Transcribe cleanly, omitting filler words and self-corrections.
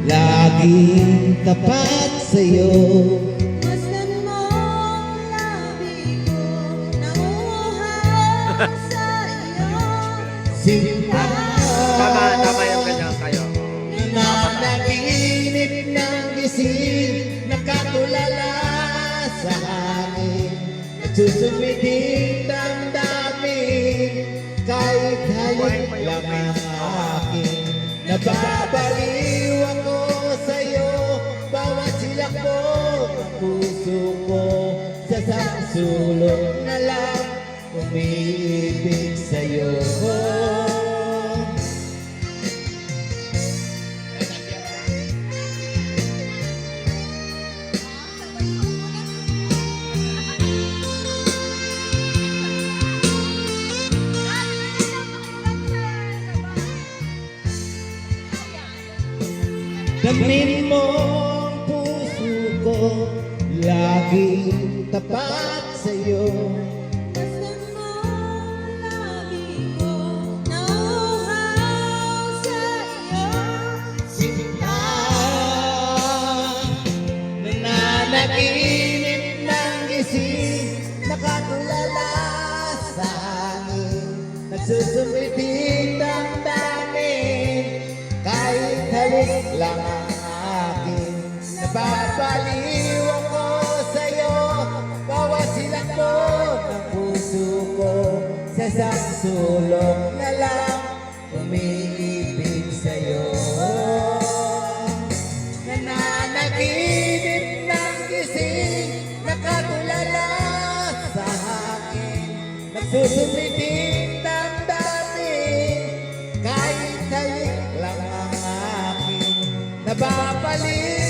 laging tapat sa'yo. Masdan mong labi ko, nauuhaw sa iyo. Sinta, Tama yung ganyan kayo. nananaginip ng gising, nakatulala sa hangin, nagsusumiting damdamin, kahit halik lang ang akin. Nababaliw ako sa'yo, bawat silak mo ng puso ko, sa sulong na lang umiibig sa'yo. Damhin mo ang puso ko, laging tapat sa'yo. Masdan mong labi ko, nauuhaw sa iyo. Sinta, nananaginip ng gising, nakatulala sa hangin, nagsusumiting damdamin, kahit halik lang ang akin. Nababaliw ako sa'yo, bawat silak mo ng puso ko, sa isang sulok na lang umiibig sa'yo. Nananaginip ng gising, nakatulala sa hangin, nagsusumiting damdamin, kahit halik lang ang akin. Nababaliw